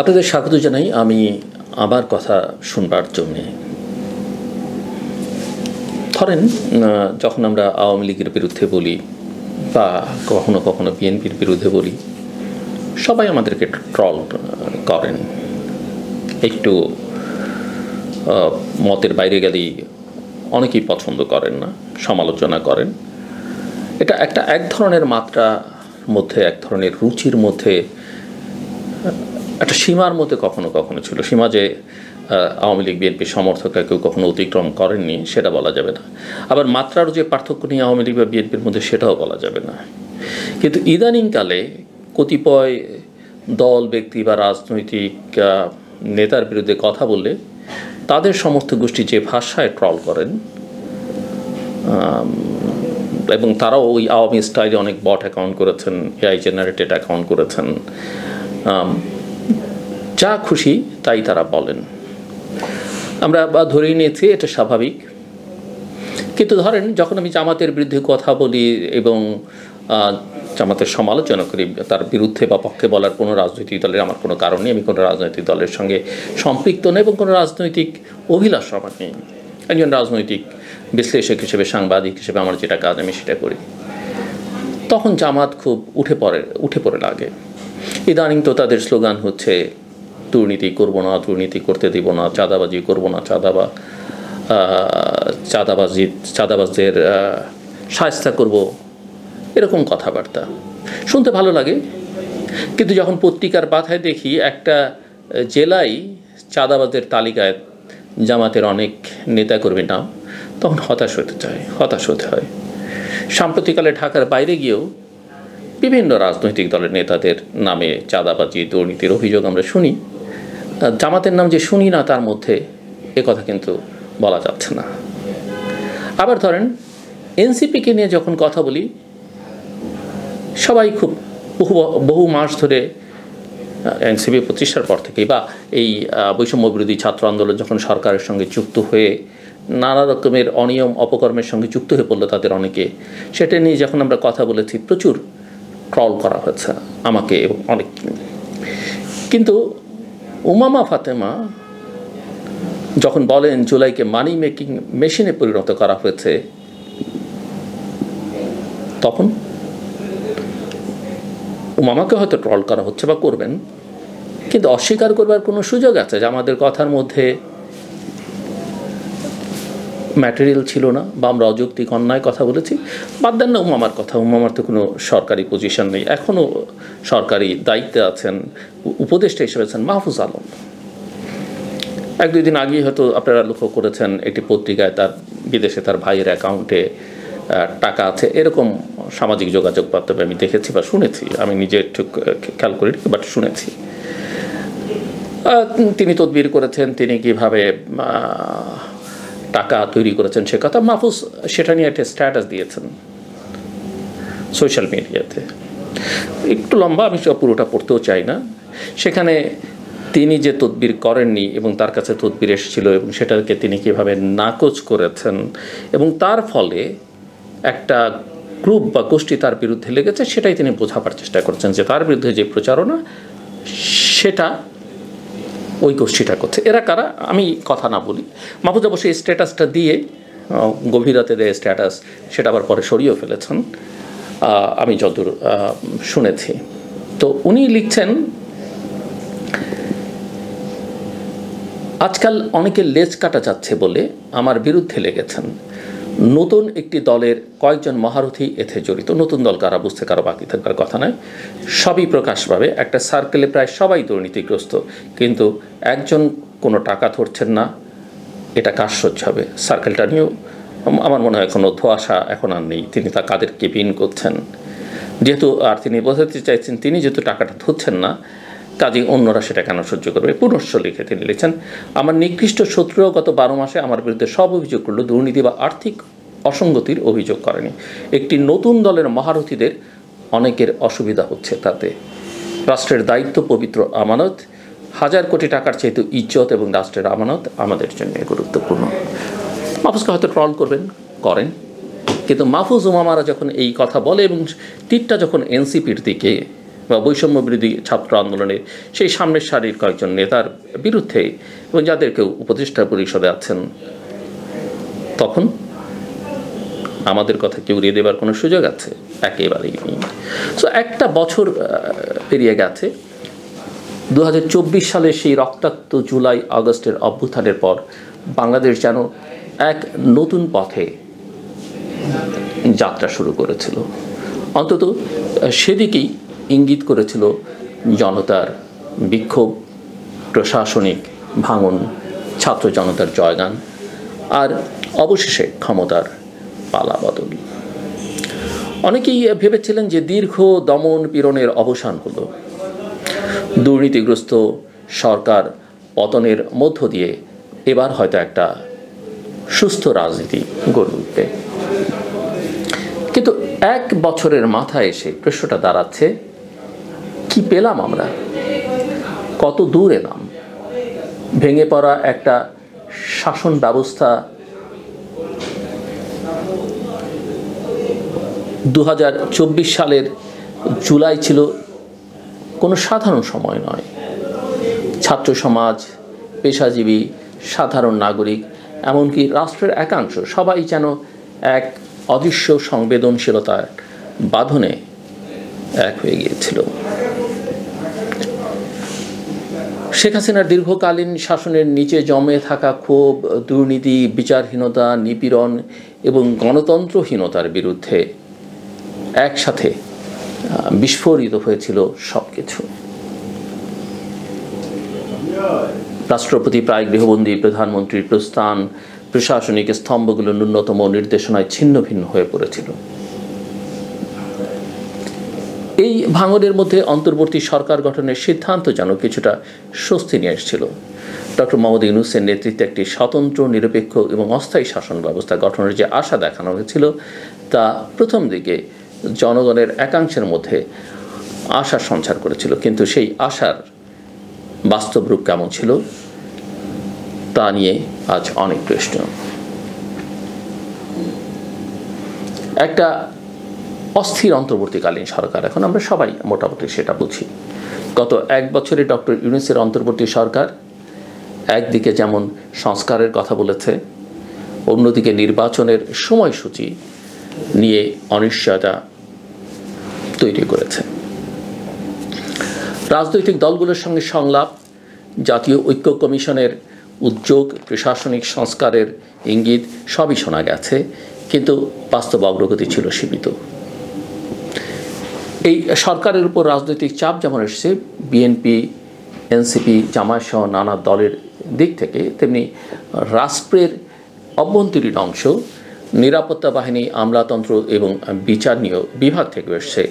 আপনাদের স্বাগত জানাই আমি আবার কথা শুনবার জন্যে। ধরেন যখন আমরা আওয়ামী লীগের বিরুদ্ধে বলি বা কখনো কখনো বিএনপির বিরুদ্ধে বলি, সবাই আমাদেরকে ট্রল করেন। একটু মতের বাইরে গেলেই অনেকেই পছন্দ করেন না, সমালোচনা করেন। এটা এক ধরনের মাত্রার মধ্যে, এক ধরনের রুচির মধ্যে, একটা সীমার মধ্যে কখনো কখনো ছিল। সীমা যে আওয়ামী লীগ বিএনপির সমর্থকরা কেউ কখনো অতিক্রম করেননি সেটা বলা যাবে না, আবার মাত্রারও যে পার্থক্য নেই আওয়ামী লীগ বা বিএনপির মধ্যে সেটাও বলা যাবে না। কিন্তু ইদানিংকালে কতিপয় দল, ব্যক্তি বা রাজনৈতিক নেতার বিরুদ্ধে কথা বললে তাদের সমর্থক গোষ্ঠী যে ভাষায় ট্রল করেন, এবং তারাও ওই আওয়ামী স্টাইলে অনেক বট অ্যাকাউন্ট করেছেন, এআই জেনারেটেড অ্যাকাউন্ট করেছেন, যা খুশি তাই তারা বলেন। আমরা ধরেই নিয়েছি এটা স্বাভাবিক। কিন্তু ধরেন যখন আমি জামাতের বিরুদ্ধে কথা বলি এবং জামাতের সমালোচনা করি, তার বিরুদ্ধে বা পক্ষে বলার কোনো রাজনৈতিক দলের আমার কোনো কারণ নেই, আমি কোনো রাজনৈতিক দলের সঙ্গে সম্পৃক্ত নই এবং কোনো রাজনৈতিক অভিলাষ আমার নেই। একজন রাজনৈতিক বিশ্লেষক হিসেবে, সাংবাদিক হিসেবে আমার যেটা কাজ আমি সেটা করি। তখন জামাত খুব উঠে পড়ে লাগে। ইদানিং তো তাদের স্লোগান হচ্ছে দুর্নীতি করবো না, দুর্নীতি করতে দিব না, চাঁদাবাজি করবো না, চাঁদাবাজদের শায়েস্তা করব, এরকম কথাবার্তা শুনতে ভালো লাগে। কিন্তু যখন পত্রিকার পাতায় দেখি একটা জেলায় চাঁদাবাজদের তালিকায় জামাতের অনেক নেতাকর্মী নাম, তখন হতাশ হতে হয়। সাম্প্রতিককালে ঢাকার বাইরে গিয়েও বিভিন্ন রাজনৈতিক দলের নেতাদের নামে চাঁদাবাজি, দুর্নীতির অভিযোগ আমরা শুনি। জামাতের নাম যে শুনি না তার মধ্যে কথা কিন্তু বলা যাচ্ছে না। আবার ধরেন এনসিপিকে নিয়ে যখন কথা বলি, সবাই খুব বহু মাস ধরে এনসিপি প্রতিষ্ঠার পর থেকেই বা এই বৈষম্য বিরোধী ছাত্র আন্দোলন যখন সরকারের সঙ্গে যুক্ত হয়ে নানা রকমের অনিয়ম অপকর্মের সঙ্গে যুক্ত হয়ে পড়লো তাদের অনেকে, সেটা নিয়ে যখন আমরা কথা বলেছি প্রচুর ট্রল করা হয়েছে আমাকে এবং অনেক। কিন্তু উমামা ফাতেমা যখন বলেন জুলাইকে মানি মেকিং মেশিনে পরিণত করা হয়েছে, তখন উমামাকে হয়তো ট্রল করা হচ্ছে বা করবেন, কিন্তু অস্বীকার করবার কোনো সুযোগ আছে যে আমাদের কথার মধ্যে ম্যাটেরিয়াল ছিল না বা আমরা অযৌক্তিক অন্যায় কথা বলেছি। বাদ দেন না উমামার কথা, উমামার তো কোনো সরকারি পজিশন নেই, এখনও সরকারি দায়িত্বে আছেন, উপদেষ্টা হিসেবে আছেন মাহফুজ আলম। 1-2 দিন আগেই হয়তো আপনারা লক্ষ্য করেছেন একটি পত্রিকায় তার বিদেশে তার ভাইয়ের অ্যাকাউন্টে টাকা আছে, এরকম সামাজিক যোগাযোগ মাধ্যমে আমি দেখেছি বা শুনেছি। আমি নিজে ঠিক খেয়াল করিনি, বাট শুনেছি। তিনি তদবির করেছেন, তিনি কীভাবে টাকা তৈরি করেছেন সে কথা মাহফুজ সেটা নিয়ে একটা স্ট্যাটাস দিয়েছেন সোশ্যাল মিডিয়াতে, একটু লম্বা, আমি পুরোটা পড়তেও চাই না। সেখানে তিনি যে তদবির করেননি এবং তার কাছে তদবির এসেছিল এবং সেটাকে তিনি কীভাবে নাকচ করেছেন এবং তার ফলে একটা গ্রুপ বা গোষ্ঠী তার বিরুদ্ধে লেগেছে, সেটাই তিনি বোঝাবার চেষ্টা করছেন যে তার বিরুদ্ধে যে প্রচারণা সেটা ওই গোষ্ঠীটা করছে। এরা কারা আমি কথা না বলি। মাহফুজ অবশ্যই এই স্ট্যাটাসটা দিয়ে, গভীর রাতে দেয় স্ট্যাটাস, সেটা আবার পরে সরিয়েও ফেলেছেন আমি যতদূর শুনেছি। তো উনি লিখছেন, আজকাল অনেকে লেজ কাটা যাচ্ছে বলে আমার বিরুদ্ধে লেগেছেন। নতুন একটি দলের কয়েকজন মহারথী এতে জড়িত। নতুন দল কারা বুঝতে কারো বাকি থাকবার কথা নয়, সবই প্রকাশ পাবে। একটা সার্কেলে প্রায় সবাই দুর্নীতিগ্রস্ত, কিন্তু একজন কোনো টাকা ধরছেন না, এটা কাজ সহ্য হবে। সার্কেলটা নিয়েও আমার মনে হয় কোনো ধোঁয়াশা এখন আর নেই, তিনি তা কাদেরকে পিন করছেন যেহেতু, আর তিনি বোঝাতে চাইছেন তিনি যেহেতু টাকাটা ধরছেন না, কাজে অন্যরা সেটা কেন সহ্য করবে। পুনশ্চ লিখে তিনি লিখছেন, আমার নিকৃষ্ট শত্রুও গত 12 মাসে আমার বিরুদ্ধে সব অভিযোগ করলো, দুর্নীতি বা আর্থিক অসঙ্গতির অভিযোগ করেনি। একটি নতুন দলের মহারথীদের অনেকের অসুবিধা হচ্ছে তাতে। রাষ্ট্রের দায়িত্ব পবিত্র আমানত, 1000 কোটি টাকার চাইতে ইজ্জত এবং রাষ্ট্রের আমানত আমাদের জন্য গুরুত্বপূর্ণ। মাহফুজকে হয়তো ট্রল করেন, কিন্তু মাহফুজ উমামারা যখন এই কথা বলে এবং তীরটা যখন এনসিপির দিকে বা বৈষম্য বিরোধী ছাত্র আন্দোলনের সেই সামনের সারির কয়েকজন নেতার বিরুদ্ধে এবং যাদের কেউ উপদেষ্টা পরিষদে আছেন, তখন আমাদের কথা কি উড়িয়ে দেবার কোনো সুযোগ আছে? একেবারেই নেই। সো একটা বছর পেরিয়ে গেছে। 2024 সালে সেই রক্তাক্ত জুলাই আগস্টের অভ্যুত্থানের পর বাংলাদেশ যেন এক নতুন পথে যাত্রা শুরু করেছিল, অন্তত সেদিকেই ইঙ্গিত করেছিল জনতার বিক্ষোভ, প্রশাসনিক ভাঙন, ছাত্র জনতার জয়গান, আর অবশেষে ক্ষমতার পালাবদল। অনেকেই ভেবেছিলেন যে দীর্ঘ দমন পীড়নের অবসান হলো, দুর্নীতিগ্রস্ত সরকার পতনের মধ্য দিয়ে এবার হয়তো একটা সুস্থ রাজনীতি গড়ে উঠবে। কিন্তু এক বছরের মাথায় এসে প্রশ্নটা দাঁড়াচ্ছে, কি পেলাম আমরা? কত দূর এলাম? ভেঙে পড়া একটা শাসন ব্যবস্থা 2024 সালের জুলাই ছিল কোনো সাধারণ সময় নয়। ছাত্র সমাজ, পেশাজীবী, সাধারণ নাগরিক, এমনকি রাষ্ট্রের একাংশ সবাই যেন এক অদৃশ্য সংবেদনশীলতার বাঁধনে এক হয়ে গিয়েছিল। শেখ হাসিনার দীর্ঘকালীন শাসনের নিচে জমে থাকা ক্ষোভ, দুর্নীতি, বিচারহীনতা, নিপীড়ন এবং গণতন্ত্রহীনতার বিরুদ্ধে একসাথে বিস্ফোরিত হয়েছিল সব কিছু। রাষ্ট্রপতি প্রায় গৃহবন্দী, প্রধানমন্ত্রীর প্রস্থান, প্রশাসনিক স্তম্ভগুলো ন্যূনতম নির্দেশনায় ছিন্ন ভিন্ন হয়ে পড়েছিল। এই ভাঙনের মধ্যে অন্তর্বর্তী সরকার গঠনের সিদ্ধান্ত যেন কিছুটা স্বস্তি নিয়ে এসেছিল। ডক্টর মোহাম্মদ ইউনূসের নেতৃত্বে একটি স্বতন্ত্র, নিরপেক্ষ এবং অস্থায়ী শাসন ব্যবস্থা গঠনের যে আশা দেখানো হয়েছিল, তা প্রথম দিকে জনগণের একাংশের মধ্যে আশার সঞ্চার করেছিল। কিন্তু সেই আশার বাস্তব রূপ কেমন ছিল তা নিয়ে আজ অনেক প্রশ্ন। একটা অস্থির অন্তর্বর্তীকালীন সরকার, এখন আমরা সবাই মোটামুটি সেটা বুঝি। গত এক বছরে ডক্টর ইউনূসের অন্তর্বর্তী সরকার একদিকে যেমন সংস্কারের কথা বলেছে, অন্যদিকে নির্বাচনের সময়সূচি নিয়ে অনিশ্চয়তা তৈরি করেছে। রাজনৈতিক দলগুলোর সঙ্গে সংলাপ, জাতীয় ঐক্য কমিশনের উদ্যোগ, প্রশাসনিক সংস্কারের ইঙ্গিত সবই শোনা গেছে, কিন্তু বাস্তব অগ্রগতি ছিল সীমিত। এই সরকারের উপর রাজনৈতিক চাপ যেমন এসেছে বিএনপি, এনসিপি, জামায়াত সহ নানা দলের দিক থেকে, তেমনি রাষ্ট্রের অভ্যন্তরীণ অংশ, নিরাপত্তা বাহিনী, আমলাতন্ত্র এবং বিচার নিয়ে বিভাগ থেকে এসছে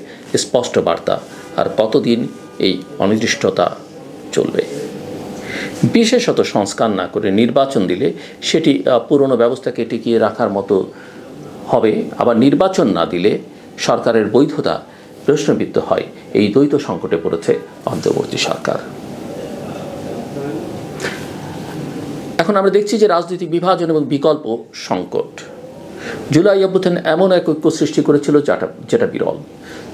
স্পষ্ট বার্তা। আর কতদিন এই অনির্দিষ্টতা চলবে? বিশেষত সংস্কার না করে নির্বাচন দিলে সেটি পুরনো ব্যবস্থাকে টিকিয়ে রাখার মতো হবে, আবার নির্বাচন না দিলে সরকারের বৈধতা প্রশ্নবিদ্ধ হয়। এই দ্বৈত সংকটে পড়েছে অন্তর্বর্তী সরকার। এখন আমরা দেখছি যে রাজনৈতিক বিভাজন এবং বিকল্প সংকট। জুলাই অভ্যুত্থান এমন এক ঐক্য সৃষ্টি করেছিল যেটা বিরল।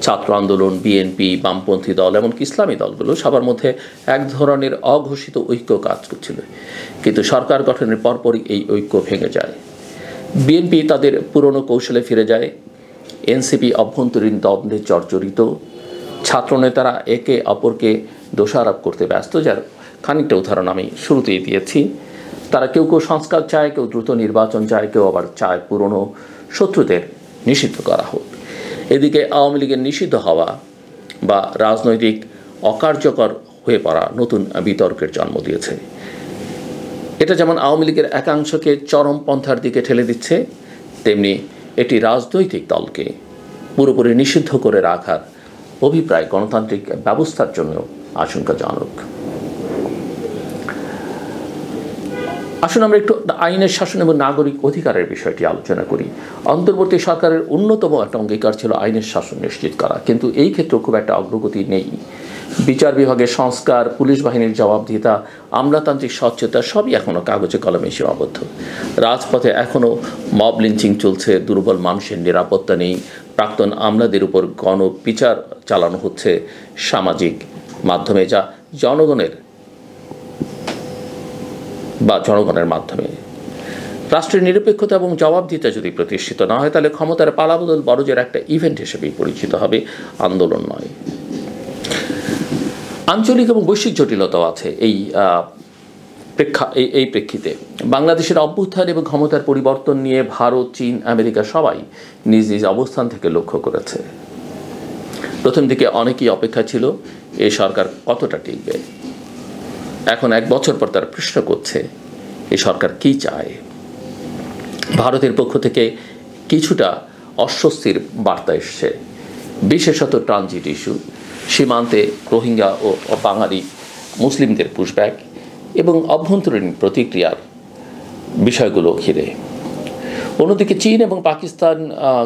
ছাত্র আন্দোলন, বিএনপি, বামপন্থী দল, এমনকি ইসলামী দলগুলো সবার মধ্যে এক ধরনের অঘোষিত ঐক্য কাজ করছিল। কিন্তু সরকার গঠনের পরপরই এই ঐক্য ভেঙে যায়। বিএনপি তাদের পুরনো কৌশলে ফিরে যায়, এনসিপি অভ্যন্তরীণ দ্বন্দ্বে জর্জরিত, ছাত্রনেতারা একে অপরকে দোষারোপ করতে ব্যস্ত, যার খানিকটা উদাহরণ আমি শুরুতেই দিয়েছি। তারা কেউ কেউ সংস্কার চায়, কেউ দ্রুত নির্বাচন চায়, কেউ আবার চায় পুরনো শত্রুদের নিষিদ্ধ করা হোক। এদিকে আওয়ামী লীগের নিষিদ্ধ হওয়া বা রাজনৈতিক অকার্যকর হয়ে পড়া নতুন বিতর্কের জন্ম দিয়েছে। এটা যেমন আওয়ামী লীগের একাংশকে চরমপন্থার দিকে ঠেলে দিচ্ছে, তেমনি এটি রাজনৈতিক দলকে পুরোপুরি নিষিদ্ধ করে রাখার অভিপ্রায় গণতান্ত্রিক ব্যবস্থার জন্য আশঙ্কাজনক। আসুন আমরা একটু আইনের শাসন এবং নাগরিক অধিকারের বিষয়টি আলোচনা করি। অন্তর্বর্তী সরকারের অন্যতম একটা অঙ্গীকার ছিল আইনের শাসন নিশ্চিত করা, কিন্তু এই ক্ষেত্রে খুব একটা অগ্রগতি নেই। বিচার বিভাগের সংস্কার, পুলিশ বাহিনীর জবাবদিহিতা, আমলাতান্ত্রিক স্বচ্ছতা সবই এখনও কাগজে কলমে সীমাবদ্ধ। রাজপথে এখনও মব লিঞ্চিং চলছে, দুর্বল মানুষের নিরাপত্তা নেই, প্রাক্তন আমলাদের উপর গণবিচার চালানো হচ্ছে সামাজিক মাধ্যমে, যা জনগণের মাধ্যমে। রাষ্ট্রের নিরপেক্ষতা এবং জবাবদিহিতা যদি প্রতিষ্ঠিত না হয়, তাহলে ক্ষমতার পালাবদল বড়জোর একটা ইভেন্ট হিসেবেই পরিচিত হবে, আন্দোলন নয়। আঞ্চলিক এবং বৈশ্বিক জটিলতাও আছে এই প্রেক্ষিতে। বাংলাদেশের অভ্যুত্থান এবং ক্ষমতার পরিবর্তন নিয়ে ভারত, চীন, আমেরিকা সবাই নিজ নিজ অবস্থান থেকে লক্ষ্য করেছে। প্রথম দিকে অনেকেই অপেক্ষা ছিল এই সরকার কতটা টিকবে। এখন 1 বছর পর তারা প্রশ্ন করছে এই সরকার কী চায়। ভারতের পক্ষ থেকে কিছুটা অস্বস্তির বার্তা এসছে, বিশেষত ট্রানজিট ইস্যু, সীমান্তে রোহিঙ্গা ও বাঙালি মুসলিমদের পুশব্যাক এবং অভ্যন্তরীণ প্রতিক্রিয়ার বিষয়গুলো ঘিরে। অন্যদিকে চীন এবং পাকিস্তান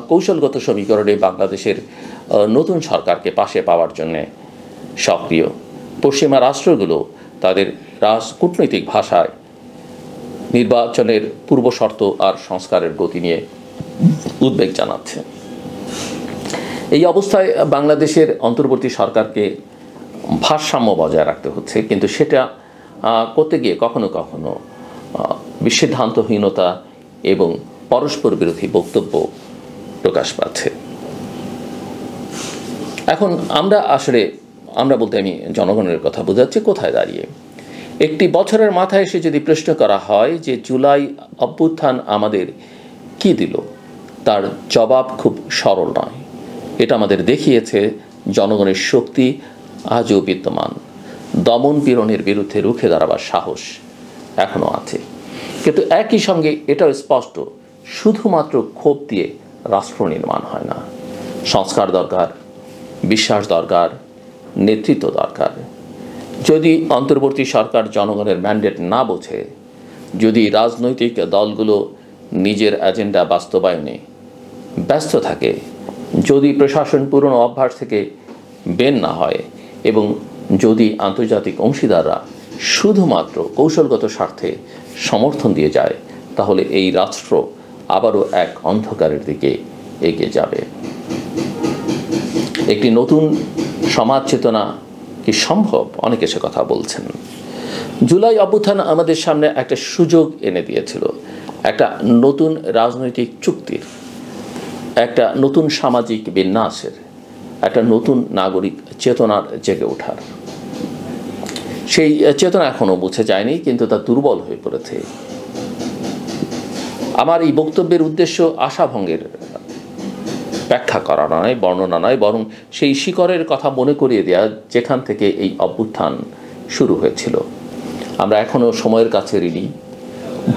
কৌশলগত সমীকরণে বাংলাদেশের নতুন সরকারকে পাশে পাওয়ার জন্যে সক্রিয়। পশ্চিমা রাষ্ট্রগুলো তাদের কূটনৈতিক ভাষায় নির্বাচনের পূর্বশর্ত আর সংস্কারের গতি নিয়ে উদ্বেগ জানাচ্ছে। এই অবস্থায় বাংলাদেশের অন্তর্বর্তী সরকারকে ভারসাম্য বজায় রাখতে হচ্ছে, কিন্তু সেটা করতে গিয়ে কখনো কখনো সিদ্ধান্তহীনতা এবং পরস্পর বিরোধী বক্তব্য প্রকাশ পাচ্ছে। এখন আমরা বলতে আমি জনগণের কথা বোঝাচ্ছি, কোথায় দাঁড়িয়ে। একটি বছরের মাথায় এসে যদি প্রশ্ন করা হয় যে জুলাই অভ্যুত্থান আমাদের কি দিল, তার জবাব খুব সরল নয়। এটা আমাদের দেখিয়েছে জনগণের শক্তি আজও বিদ্যমান, দমন পীড়নের বিরুদ্ধে রুখে দাঁড়াবার সাহস এখনও আছে। কিন্তু একই সঙ্গে এটাও স্পষ্ট, শুধুমাত্র ক্ষোভ দিয়ে রাষ্ট্র নির্মাণ হয় না। সংস্কার দরকার, বিশ্বাস দরকার, নেতৃত্ব দরকার। যদি অন্তর্বর্তী সরকার জনগণের ম্যান্ডেট না বোঝে, যদি রাজনৈতিক দলগুলো নিজের এজেন্ডা বাস্তবায়নে ব্যস্ত থাকে, যদি প্রশাসন পুরনো অভ্যাস থেকে বের না হয় এবং যদি আন্তর্জাতিক অংশীদাররা শুধুমাত্র কৌশলগত স্বার্থে সমর্থন দিয়ে যায়, তাহলে এই রাষ্ট্র আবারও এক অন্ধকারের দিকে এগিয়ে যাবে। একটি নতুন সমাজ চেতনা কি সম্ভব? অনেকে সে কথা বলছেন। জুলাই অভ্যুত্থান আমাদের সামনে একটা সুযোগ এনে দিয়েছিল, একটা নতুন রাজনৈতিক চুক্তির, একটা নতুন সামাজিক বিন্যাসের, একটা নতুন নাগরিক চেতনার জেগে ওঠার। সেই চেতনা এখনও মুছে যায়নি, কিন্তু তা দুর্বল হয়ে পড়েছে। আমার এই বক্তব্যের উদ্দেশ্য আশাভঙ্গের ব্যাখ্যা করা নয়, বর্ণনা নয়, বরং সেই শিকড়ের কথা মনে করিয়ে দেওয়া যেখান থেকে এই অভ্যুত্থান শুরু হয়েছিল। আমরা এখনও সময়ের কাছে ঋণী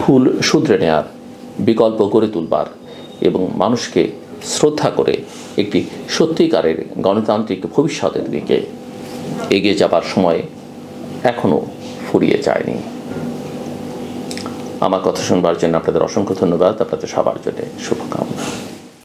ভুল শুধরে নেয়ার, বিকল্প গড়ে তুলবার এবং মানুষকে শ্রদ্ধা করে একটি সত্যিকারের গণতান্ত্রিক ভবিষ্যতের দিকে এগিয়ে যাবার সময় এখনও ফুরিয়ে যায়নি। আমার কথা শুনবার জন্য আপনাদের অসংখ্য ধন্যবাদ। আপনাদের সবার জন্য শুভকামনা।